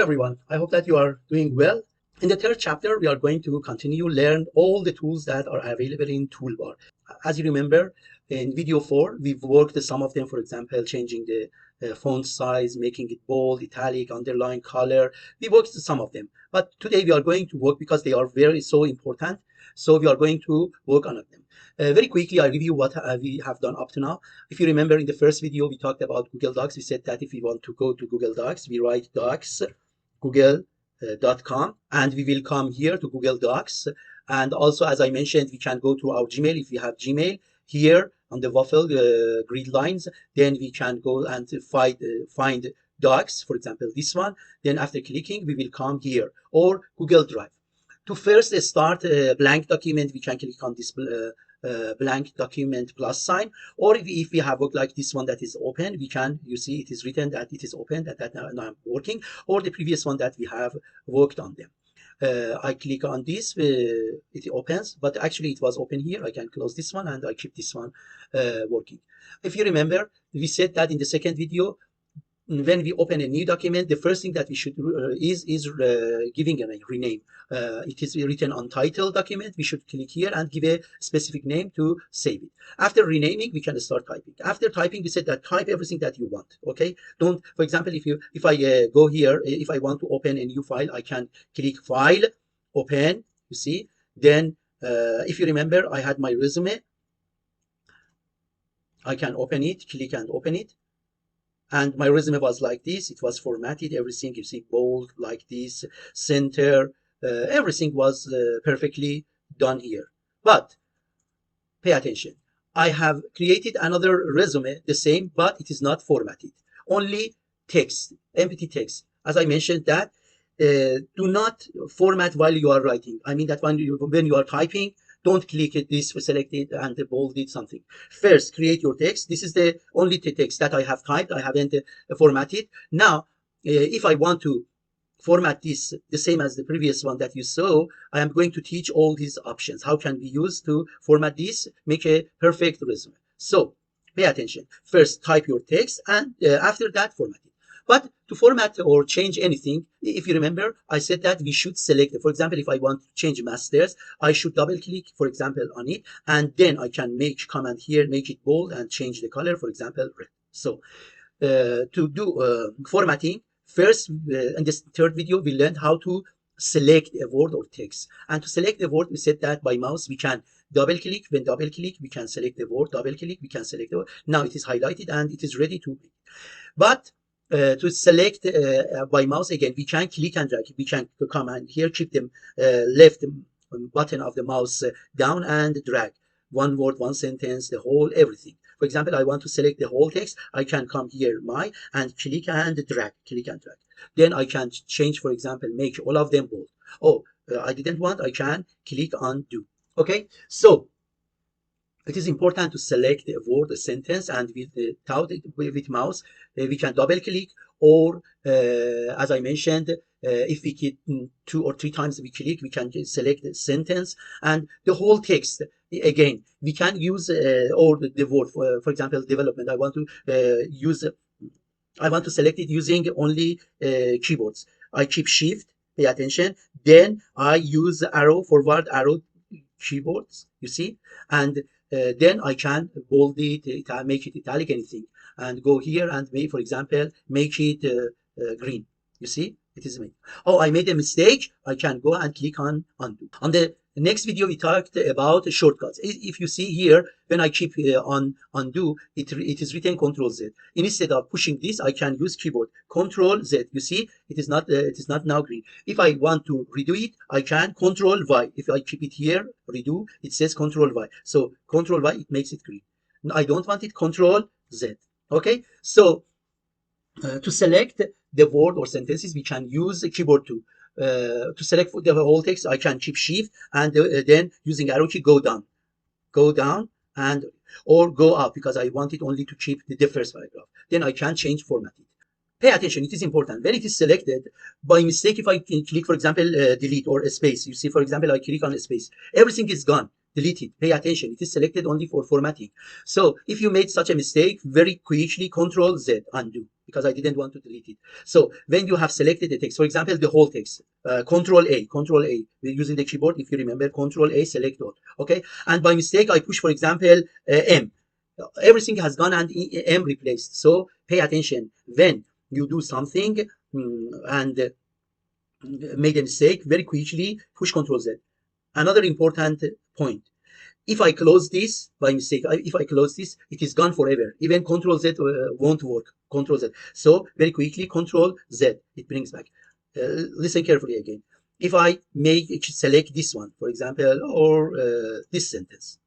everyone, I hope that you are doing well. In the third chapter, we are going to continue learn all the tools that are available in Toolbar. As you remember, in video 4, we've worked some of them, for example, changing the font size, making it bold, italic, underline, color. We worked some of them. But today we are going to work because they are so important. So we are going to work on them. Very quickly, I review what we have done up to now. If you remember in the first video, we talked about Google Docs. We said that if we want to go to Google Docs, we write docs, google.com, and we will come here to Google Docs. And also, as I mentioned, we can go to our Gmail if we have Gmail here on the waffle grid lines. Then we can go and find Docs, for example, this one. Then after clicking, we will come here, or Google Drive. To first start a blank document, we can click on this blank document plus sign, or if we have work like this one that is open, we can, you see it is written that it is open, that now I'm working, or the previous one that we have worked on them. I click on this, it opens, but actually it was open here. I can close this one and I keep this one working. If you remember, we said that in the second video, when we open a new document, the first thing that we should is giving a rename. It is written on title document. We should click here and give a specific name to save it. After renaming, we can start typing. After typing, we said that type everything that you want. Okay, don't, for example, if I go here, if I want to open a new file, I can click file, open, you see. Then if you remember, I had my resume. I can open it, click and open it. And my resume was like this. It was formatted, everything, you see, bold, like this, center, everything was perfectly done here. But pay attention. I have created another resume, the same, but it is not formatted. Only text, empty text. As I mentioned that, do not format while you are writing. I mean that when you are typing, don't click it, this, select it, and bold it, something. First, create your text. This is the only text that I have typed. I haven't formatted. Now, if I want to format this the same as the previous one that you saw, I am going to teach all these options. How can we use to format this, make a perfect resume? So, pay attention. First, type your text, and after that, format it. But to format or change anything, if you remember, I said that we should select it. For example, if I want to change masters, I should double click, for example, on it, and then I can make command here, make it bold and change the color, for example, red. So to do formatting, first, in this third video, we learned how to select a word or text. And to select the word, we said that by mouse, we can double click. When double click, we can select the word, double click, we can select the word. Now it is highlighted and it is ready to be. But to select by mouse, again, we can click and drag. We can come and here, keep the left button of the mouse down and drag. One word, one sentence, the whole, everything. For example, I want to select the whole text. I can come here, and click and drag, click and drag. Then I can change, for example, make all of them bold. Oh, I didn't want, I can click on do. Okay, so it is important to select a word, a sentence, and with mouse, we can double click, or as I mentioned, if we click 2 or 3 times we click, we can select the sentence and the whole text. Again, we can use or the word, for example, development. I want to select it using only keyboards. I keep shift, pay attention. Then I use arrow, forward arrow keyboards, you see, and then I can bold it, make it italic, anything, and go here and for example, make it green. You see, it is made. Oh, I made a mistake. I can go and click on undo. On the next video, we talked about shortcuts. If you see here, when I keep on undo, it is written Control Z. Instead of pushing this, I can use keyboard Control Z. You see, it is not now green. If I want to redo it, I can Control Y. If I keep it here, redo, it says Control Y. So Control Y, it makes it green. I don't want it, Control Z. Okay, so to select the word or sentences, we can use the keyboard too. To select the whole text, I can keep shift and then using arrow key go down, and or go up, because I want it only to keep the first paragraph. Then I can change format it. Pay attention, it is important. When it is selected, by mistake, if I click, for example, delete or a space, you see, for example, I click on a space, everything is gone. deleted. Pay attention. It is selected only for formatting. So if you made such a mistake, very quickly Control Z, undo, because I didn't want to delete it. So when you have selected the text, for example, the whole text, Control A, we're using the keyboard. If you remember, Control A, select all. Okay. And by mistake, I push, for example, M. Everything has gone and M replaced. So pay attention when you do something and made a mistake, very quickly push Control Z. Another important point. If I close this by mistake, if I close this, it is gone forever. Even Control Z won't work. Control Z. So very quickly, Control Z, it brings back. Listen carefully again. If I select this one, for example, or this sentence,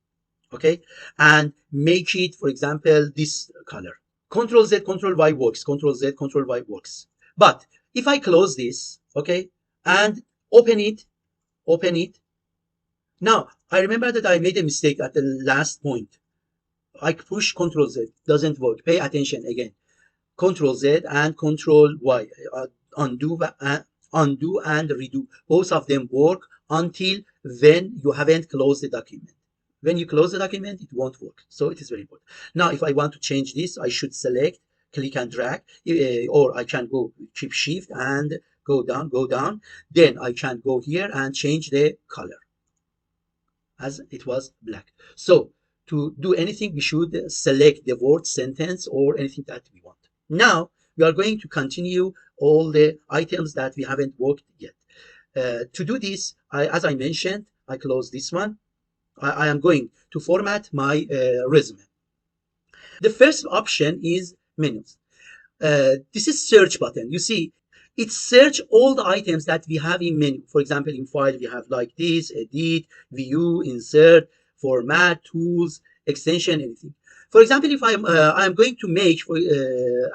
okay, and make it, for example, this color. Control Z, Control Y works. Control Z, Control Y works. But if I close this, okay, and open it. Now, I remember that I made a mistake at the last point. I push Control Z, doesn't work. Pay attention again. Control Z and Control Y, undo and redo. Both of them work until when you haven't closed the document. When you close the document, it won't work. So it is very important. Now, if I want to change this, I should select, click and drag, or I can go keep shift and go down. Then I can go here and change the color as it was black. So to do anything, we should select the word, sentence, or anything that we want. Now we are going to continue all the items that we haven't worked yet. To do this, as I mentioned, I close this one. I am going to format my resume. The first option is menus. This is search button. You see, it search all the items that we have in menu. For example, in file, we have like this, edit, view, insert, format, tools, extension, anything. For example, if I'm going to make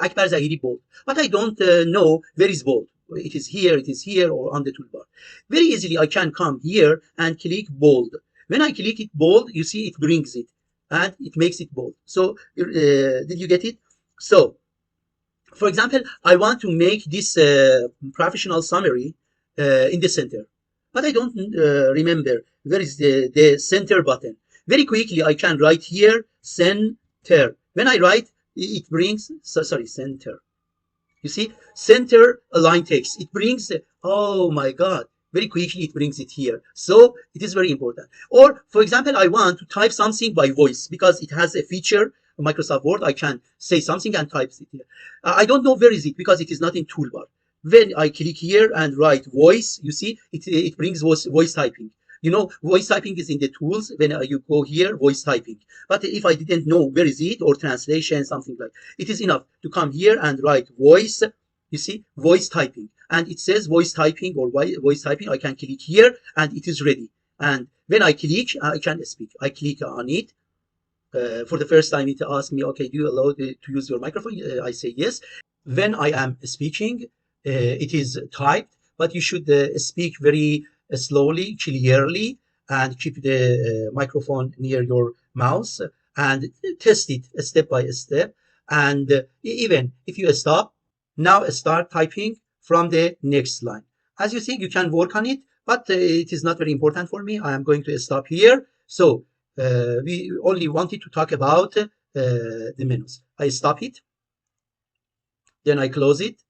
Akbar Zahiri bold, but I don't know where is bold. It is here, or on the toolbar. Very easily, I can come here and click bold. When I click it bold, you see it brings it and it makes it bold. So did you get it? So for example, I want to make this professional summary in the center, but I don't remember where is the center button. Very quickly, I can write here center. When I write, it brings, center. You see, center align text. It brings, oh my God, very quickly it brings it here. So it is very important. Or for example, I want to type something by voice because it has a feature Microsoft Word. I can say something and type it here. I don't know where is it because it is not in toolbar. When I click here and write voice, you see it brings voice typing. You know, voice typing is in the tools. When you go here, voice typing. But if I didn't know where is it, or translation, something like, it is enough to come here and write voice. You see, voice typing, and it says voice typing or voice typing. I can click here and it is ready. And when I click, I can speak. I click on it. For the first time, it asks me, okay, do you allow to use your microphone? I say yes. When I am speaking, it is typed, but you should speak very slowly, clearly, and keep the microphone near your mouth and test it step by step. And even if you stop, now start typing from the next line. As you see, you can work on it, but it is not very important for me. I am going to stop here. So we only wanted to talk about the menus. I stop it, then I close it.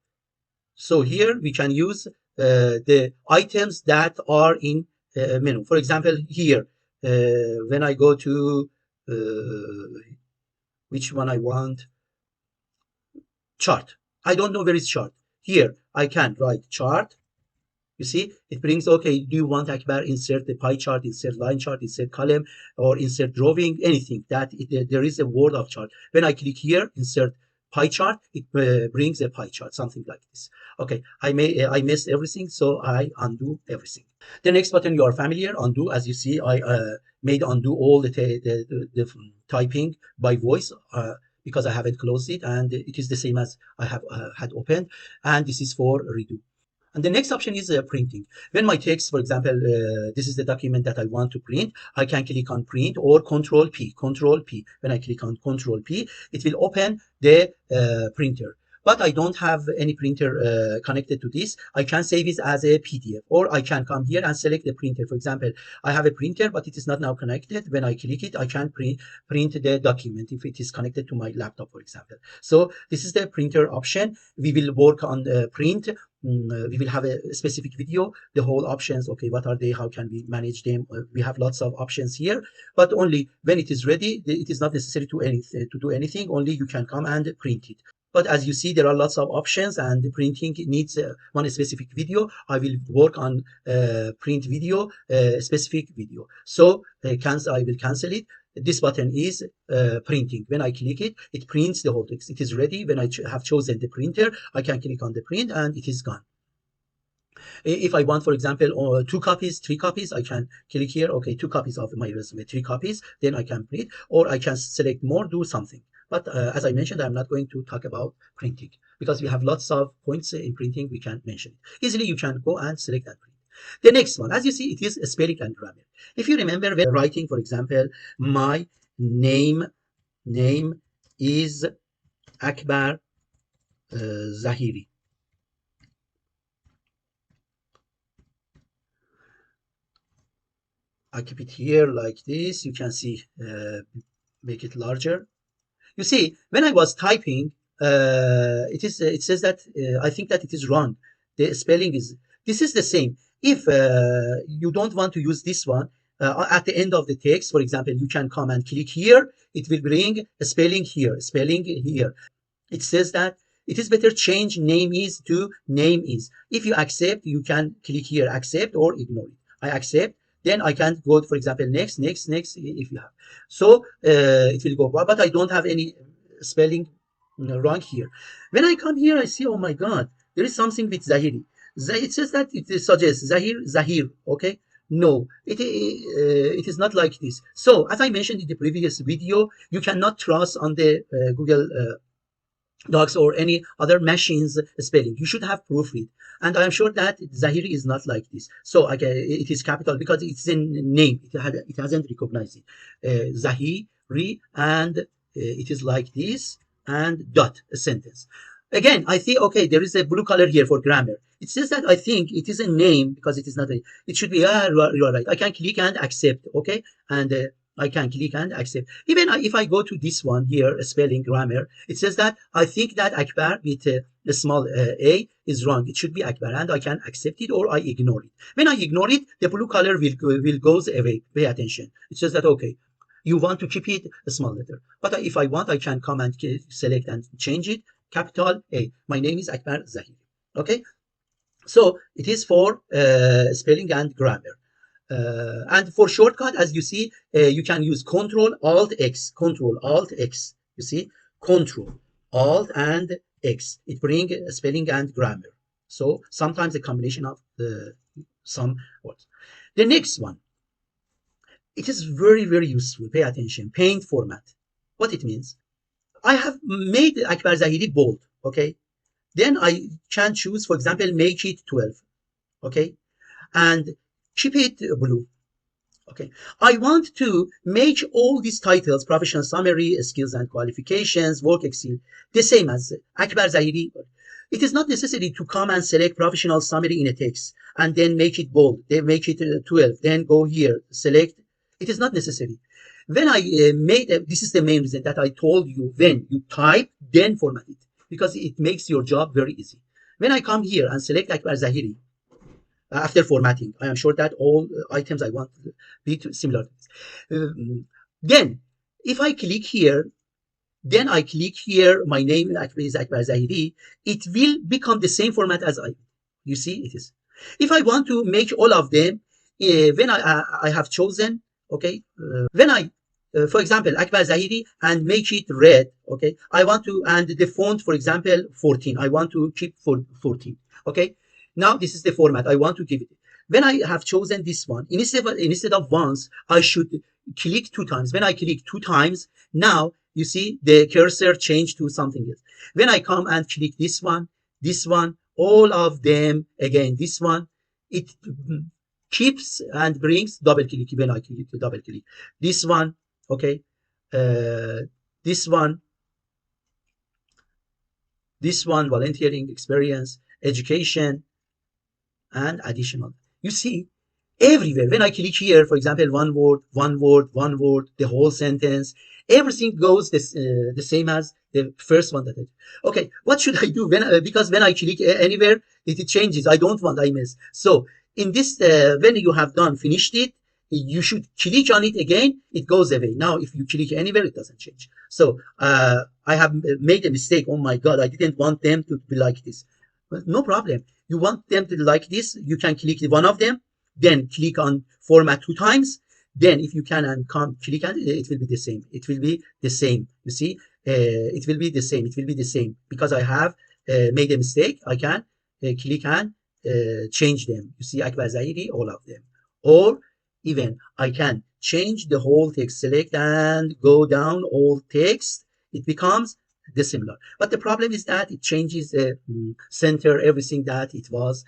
So here we can use the items that are in menu. For example, here, when I go to which one I want, chart. I don't know where is chart. Here I can write chart. You see, it brings, okay, do you want Akbar insert the pie chart, insert line chart, insert column, or insert drawing, anything that there is a word of chart. When I click here, insert pie chart, it brings a pie chart, something like this. Okay, I missed everything, so I undo everything. The next button you are familiar, undo. As you see, I made undo all the typing by voice because I haven't closed it, and it is the same as I have had opened, and this is for redo. And the next option is printing. When my text, for example, this is the document that I want to print, I can click on print or Control P. When I click on Control P, it will open the printer. but I don't have any printer connected to this. I can save it as a PDF, or I can come here and select the printer. For example, I have a printer, but it is not now connected. When I click it, I can print the document if it is connected to my laptop, for example. So this is the printer option. We will work on the print. We will have a specific video, the whole options. Okay, what are they? How can we manage them? We have lots of options here, but only when it is ready. It is not necessary to do anything. Only you can come and print it. But as you see, there are lots of options, and the printing needs one specific video. I will work on print video, specific video. So I will cancel it. This button is printing. When I click it, it prints the whole text. It is ready. When I have chosen the printer, I can click on the print and it is gone. If I want, for example, 2 copies, 3 copies, I can click here. Okay, 2 copies of my resume, 3 copies. Then I can print, or I can select more, do something. But as I mentioned, I'm not going to talk about printing because we have lots of points in printing we can mention. Easily you can go and select and print. The next one, as you see, it is spelling and grammar. If you remember when writing, for example, my name is Akbar Zahiri. I keep it here like this. You can see, make it larger. You see, when I was typing, it says that I think that it is wrong. The spelling is, this is the same. If you don't want to use this one, at the end of the text, for example, you can come and click here. It will bring a spelling here, spelling here. It says that it is better change name is to name is. If you accept, you can click here, accept or ignore it. I accept. Then I can go, for example, next, if you have. So it will go, but I don't have any spelling wrong here. When I come here, I see, oh my God, there is something with Zahiri. It says that it suggests Zahir, okay? No, it is not like this. So as I mentioned in the previous video, you cannot trust on the Google Docs or any other machines spelling. You should have proofread. And I'm sure that Zahiri is not like this. So it is capital because it's a name. It hasn't recognized it. Zahiri, and it is like this, and dot, a sentence. Again, I think, okay, there is a blue color here for grammar. It says that I think it is a name because it is not a, it should be, you are right. I can click and accept, okay? And I can click and accept. Even if I go to this one here, spelling grammar, it says that I think that Akbar with a small a is wrong. It should be Akbar, and I can accept it or I ignore it. When I ignore it, the blue color will goes away. Pay attention. It says that, okay, you want to keep it a small letter. But if I want, I can come and select and change it. Capital A. My name is Akbar Zahiri. Okay. So it is for spelling and grammar. And for shortcut, as you see, you can use Control Alt X. Control Alt X. You see, Control Alt and X. It brings spelling and grammar. So sometimes a combination of some words. The next one, it is very, very useful. Pay attention. Paint format. What it means. I have made Akbar Zahiri bold. Okay. Then I can choose, for example, make it 12. Okay. And keep it blue. Okay. I want to make all these titles, professional summary, skills and qualifications, work excel, the same as Akbar Zahiri. It is not necessary to come and select professional summary in a text and then make it bold, then make it 12, then go here, select. It is not necessary. When I this is the main reason that I told you, when you type, then format it, because it makes your job very easy. When I come here and select Akbar Zahiri, after formatting, I am sure that all items I want to be similar. Then, if I click here, my name is Akbar Zahiri, it will become the same format as you see it is. If I want to make all of them, when I have chosen, okay, when I, for example, Akbar Zahiri and make it red, okay, I want to, and the font, for example, 14, I want to keep for 14, okay. Now this is the format I want to give it. When I have chosen this one, instead of once, I should click 2 times. When I click 2 times, now you see the cursor changed to something else. When I come and click this one, all of them, again, this one, it keeps and brings double click. When I click to double click, this one, okay, this one, This one, volunteering, experience, education, and additional. You see, everywhere, when I click here, for example, one word, one word, one word, the whole sentence, everything goes the same as the first one that I did. Okay, what should I do because when I click anywhere, it changes. I don't want I miss. So in this, when you have done, finished it, you should click on it again, it goes away. Now, if you click anywhere, it doesn't change. So I have made a mistake. Oh my God, I didn't want them to be like this. But no problem. You want them to like this, you can click one of them, then click on format 2 times. Then if you can and come click on it, it will be the same. It will be the same. You see, it will be the same. It will be the same because I have made a mistake. I can click and change them. You see, Akbar Zahiri, all of them. Or even I can change the whole text, select and go down all text. It becomes the similar. But the problem is that it changes the center, everything that it was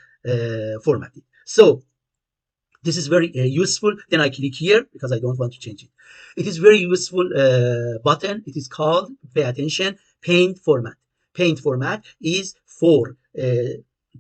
formatted. So this is very useful. Then I click here because I don't want to change it. It is very useful button. It is called, pay attention, paint format. Paint format is for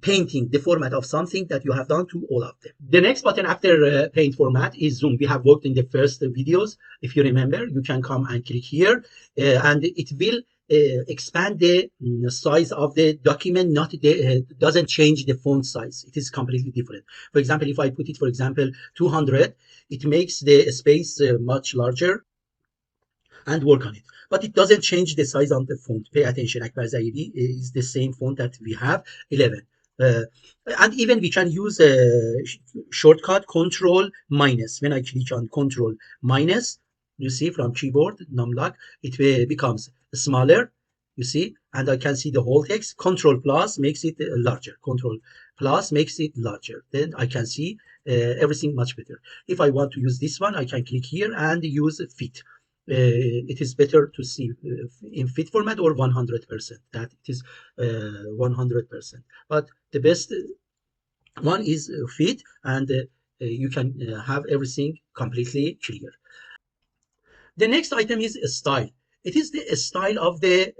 painting the format of something that you have done to all of them. The next button after paint format is zoom. We have worked in the first videos. If you remember, you can come and click here and it will expand the size of the document. Not the doesn't change the font size. It is completely different. For example, if I put it, for example, 200, it makes the space much larger and work on it. But it doesn't change the size of the font. Pay attention. Akbar Zahiri is the same font that we have, 11. And even we can use a shortcut control minus. When I click on control minus, you see from keyboard numlock, it becomes smaller, you see, and I can see the whole text. Control plus makes it larger. Control plus makes it larger. Then I can see everything much better. If I want to use this one, I can click here and use fit. It is better to see in fit format or 100%. That it is 100%. But the best one is fit, and you can have everything completely clear. The next item is style. It is the style of the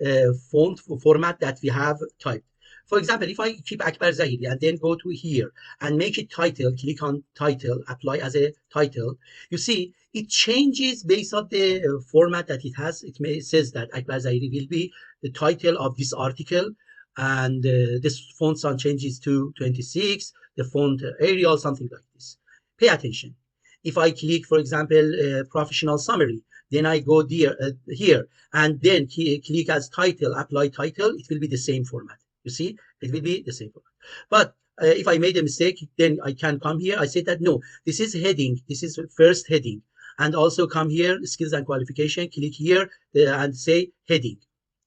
font format that we have typed. For example, if I keep Akbar Zahiri and then go to here and make it title, click on title, apply as a title, you see it changes based on the format that it has. It says that Akbar Zahiri will be the title of this article, and this font size changes to 26, the font Arial, something like this. Pay attention. If I click, for example, professional summary, then I go here and then click as title, apply title, it will be the same format. You see, it will be the same format. But if I made a mistake, then I can come here. I say that no, this is heading. This is first heading. And also come here, skills and qualification, click here and say heading.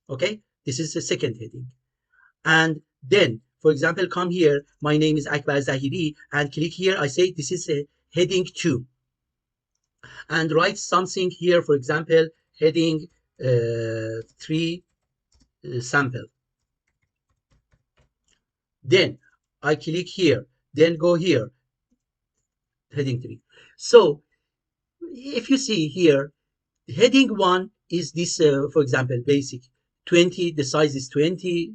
Okay, this is the second heading. And then, for example, come here, my name is Akbar Zahiri, and click here. I say this is a heading 2. And write something here, for example, heading 3 sample. Then I click here, then go here, heading 3. So if you see here, heading 1 is this, for example, basic 20, the size is 20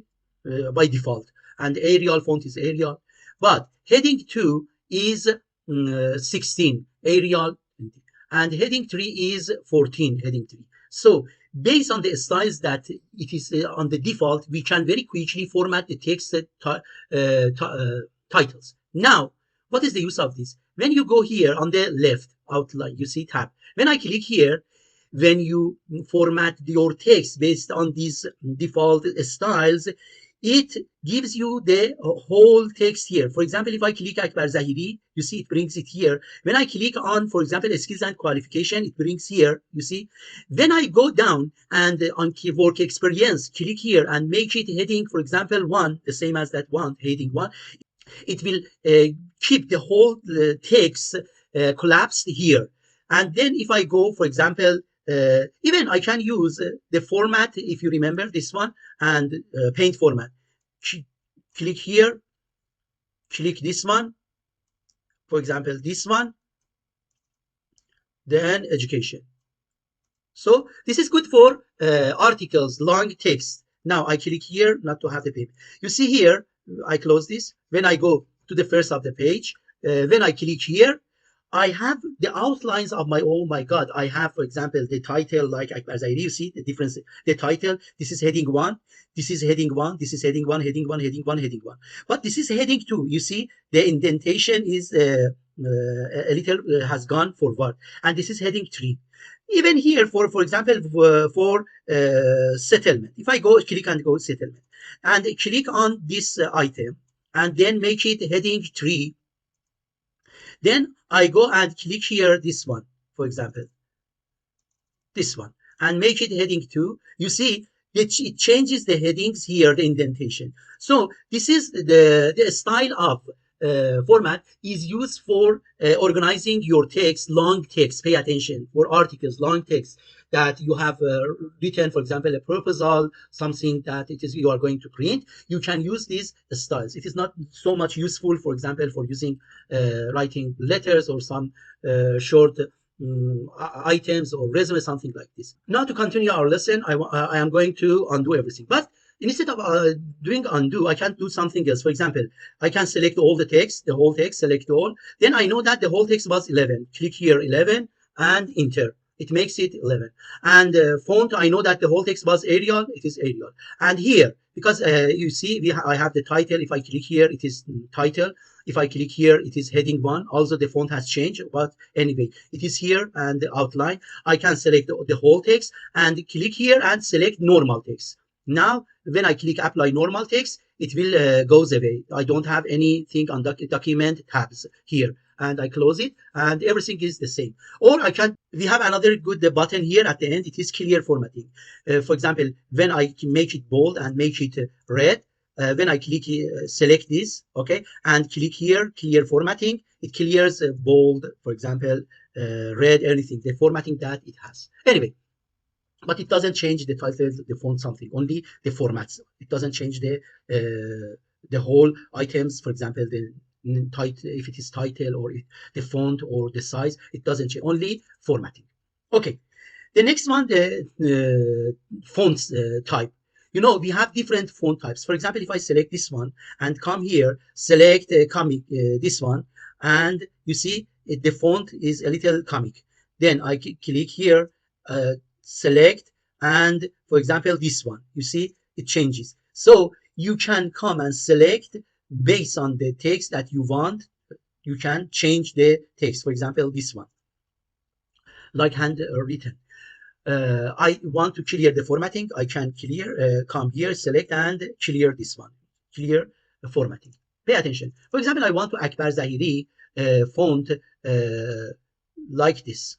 by default, and Arial font is Arial. But heading 2 is 16, Arial, and heading 3 is 14, heading 3. So based on the styles that it is on the default, we can very quickly format the text titles. Now, what is the use of this? When you go here on the left outline, you see tab. When I click here, when you format your text based on these default styles, it gives you the whole text here. For example, if I click Akbar Zahiri, you see it brings it here. When I click on, for example, skills and qualification, it brings here, you see. When I go down and on work experience, click here and make it heading, for example, 1, the same as that one, heading 1, it will keep the whole text collapsed here. And then if I go, for example, even I can use the format, if you remember this one, and paint format. Click here, click this one, for example, this one, then education. So this is good for articles, long text. Now I click here not to have the paper. You see here, I close this. When I go to the first of the page, when I click here, I have the outlines of my, oh my God, I have, for example, the title, like as I you see the difference, the title, this is heading one, this is heading one, this is heading one, heading one, heading one, heading one. But this is heading two. You see, the indentation is a little has gone forward. And this is heading three. Even here, for example, for settlement, if I go click and go settlement, and click on this item, and then make it heading three, then I go and click here this one, for example, this one, and make it heading 2. You see, it changes the headings here, the indentation. So this is the style of format is used for organizing your text, long text. Pay attention for articles, long text that you have written, for example, a proposal, something that it is you are going to print. You can use these styles. It is not so much useful, for example, for using writing letters or some short items or resume, something like this. Now to continue our lesson, I am going to undo everything. But instead of doing undo, I can do something else. For example, I can select all the text, the whole text, select all. Then I know that the whole text was 11. Click here 11 and enter. It makes it 11. And font, I know that the whole text was Arial. It is Arial. And here, because you see, I have the title. If I click here, it is title. If I click here, it is heading 1. Also, the font has changed, but anyway, it is here and the outline. I can select the whole text and click here and select normal text. Now, when I click apply normal text, it will goes away. I don't have anything on document tabs here. And I close it and everything is the same. Or we have another good button here at the end. It is clear formatting. For example, when I make it bold and make it red, when I click select this, okay, and click here clear formatting, it clears bold, for example, red, anything, the formatting that it has. Anyway, but it doesn't change the title, the font, something, only the formats. It doesn't change the whole items, for example, the title, if it is title or the font or the size, it doesn't change, only formatting. Okay, the next one, the fonts type. You know, we have different font types. For example, if I select this one and come here, select comic, this one, and you see the font is a little comic. Then I click here, select, and for example, this one, you see, it changes. So you can come and select based on the text that you want. You can change the text. For example, this one, like handwritten. I want to clear the formatting. I can clear, come here, select, and clear this one. Clear formatting. Pay attention. For example, I want to Akbar Zahiri font like this,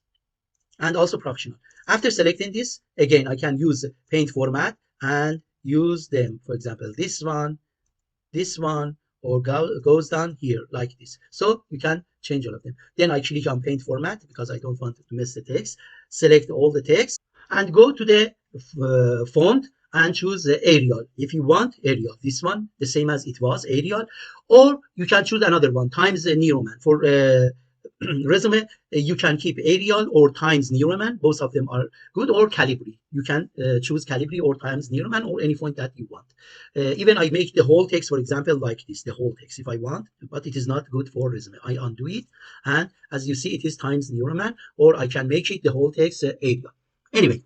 and also professional. After selecting this, again, I can use paint format and use them. For example, this one, or goes down here like this. So you can change all of them. Then I click on paint format because I don't want to mess the text. Select all the text and go to the font and choose Arial. If you want Arial, this one, the same as it was, Arial, or you can choose another one, Times New Roman. For resume, you can keep Arial or Times New Roman. Both of them are good, or Calibri. You can choose Calibri or Times New Roman, or any font that you want. Even I make the whole text, for example, like this, the whole text if I want, but it is not good for resume. I undo it, and as you see, it is Times New Roman, or I can make it the whole text Arial. Anyway,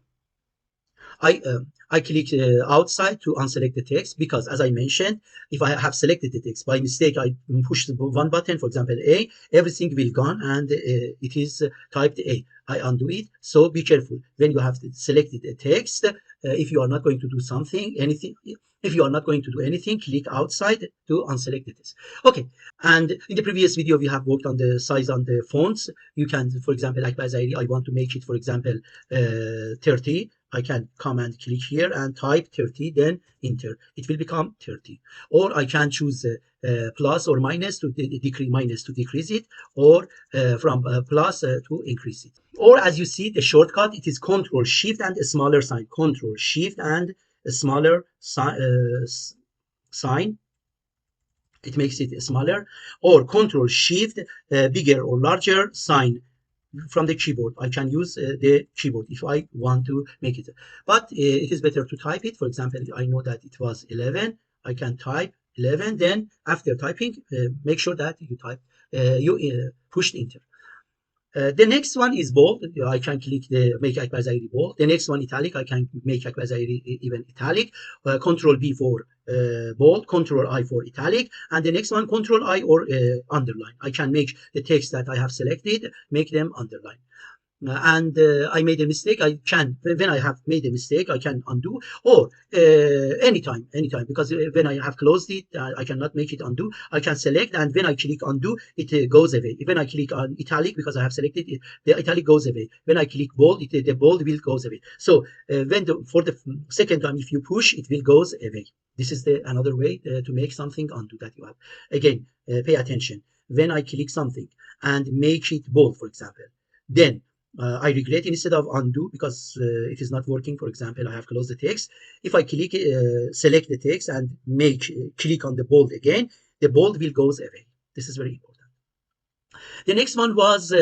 I click outside to unselect the text because, as I mentioned, if I have selected the text by mistake, I push one button, for example, A, everything will gone and it is typed A. I undo it. So be careful when you have selected a text. If you are not going to do something, anything, if you are not going to do anything, click outside to unselect the text. Okay. And in the previous video, we have worked on the size on the fonts. You can, for example, like Bazari, I want to make it, for example, 30. I can come and click here and type 30, then enter. It will become 30. Or I can choose plus or minus to decrease it, or from plus to increase it. Or as you see, the shortcut, it is Control Shift and a smaller sign. Control Shift and a smaller sign. It makes it smaller. Or Control Shift, bigger or larger sign. from the keyboard. I can use the keyboard if I want to make it. But it is better to type it. For example, I know that it was 11. I can type 11. Then after typing, make sure that you type, you push enter. The next one is bold. I can click the make Akbar Zahiri bold. The next one italic. I can make Akbar Zahiri even italic. Control B for bold. Control I for italic. And the next one Control I or underline. I can make the text that I have selected, make them underline. And I made a mistake. I can, when I have made a mistake, I can undo, or anytime, because when I have closed it, I cannot make it undo. I can select, and when I click undo, it goes away. When I click on italic, because I have selected it, the italic goes away. When I click bold, the bold will goes away. So for the second time, if you push, it will goes away. This is another way to make something undo that you have. Again, pay attention. When I click something and make it bold, for example, then I regret instead of undo because it is not working. For example, I have closed the text. If I click, select the text and click on the bold again, the bold will goes away. This is very important. The next one was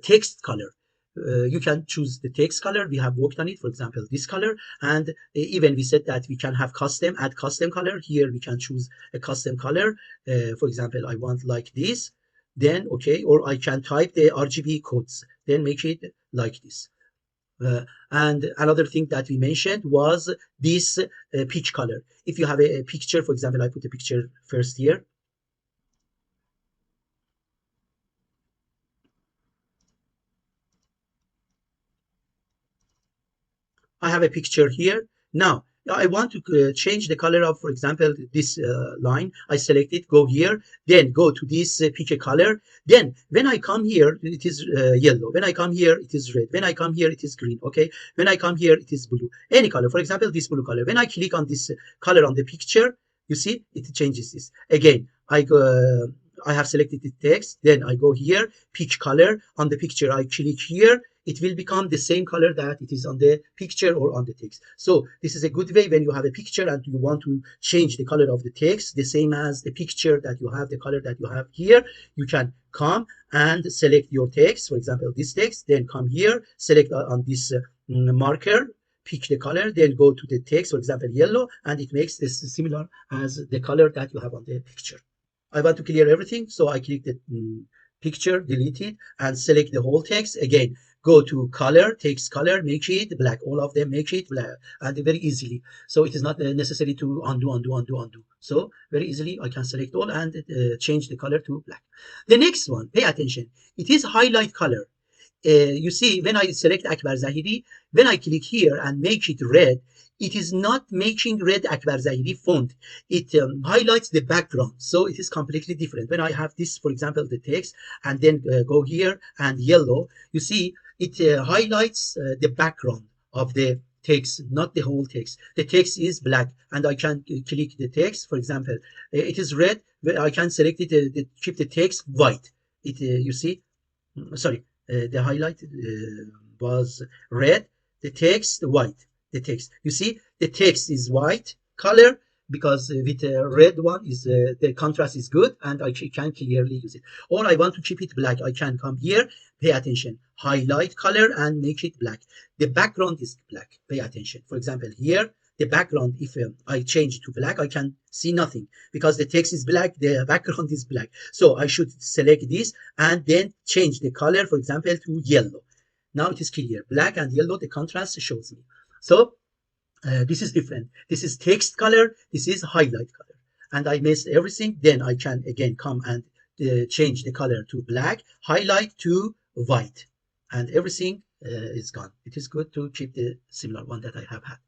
text color. You can choose the text color. We have worked on it. For example, this color, and even we said that we can have add custom color. Here we can choose a custom color. For example, I want like this. Then okay, or I can type the RGB codes. Then make it like this. And another thing that we mentioned was this pitch color. If you have a picture, for example, I put a picture first here. I have a picture here. Now, I want to change the color of, for example, this line. I select it, go here, then go to this pick a color. Then when I come here, it is yellow. When I come here, it is red. When I come here, it is green. Okay. When I come here, it is blue. Any color. For example, this blue color. When I click on this color on the picture, you see, it changes this. Again, I have selected the text. Then I go here, pick color. On the picture, I click here. It will become the same color that it is on the picture or on the text. So this is a good way when you have a picture and you want to change the color of the text, the same as the picture that you have, the color that you have here. You can come and select your text, for example, this text, then come here, select on this marker, pick the color, then go to the text, for example, yellow, and it makes this similar as the color that you have on the picture. I want to clear everything, so I click the picture, delete it, and select the whole text. Again, go to color, text color, make it black. All of them make it black, and very easily. So it is not necessary to undo. So very easily I can select all and change the color to black. The next one, pay attention. It is highlight color. You see, when I select Akbar Zahiri, when I click here and make it red, it is not making red Akbar Zahiri font. It highlights the background. So it is completely different. When I have this, for example, the text, and then go here and yellow, you see, it highlights the background of the text, not the whole text. The text is black, and I can click the text. For example, it is red. I can select it, keep the text white. You see, sorry, the highlight was red, the text white. The text, you see, the text is white color because with the red one is the contrast is good and I can clearly use it. Or I want to keep it black, I can come here, pay attention, highlight color and make it black. The background is black, pay attention. For example, here the background, if I change to black, I can see nothing because the text is black, the background is black. So I should select this and then change the color, for example, to yellow. Now it is clear, black and yellow, the contrast shows me. So this is different. This is text color, this is highlight color. And I missed everything, then I can again come and change the color to black, highlight to white, and everything is gone. It is good to keep the similar one that I have had.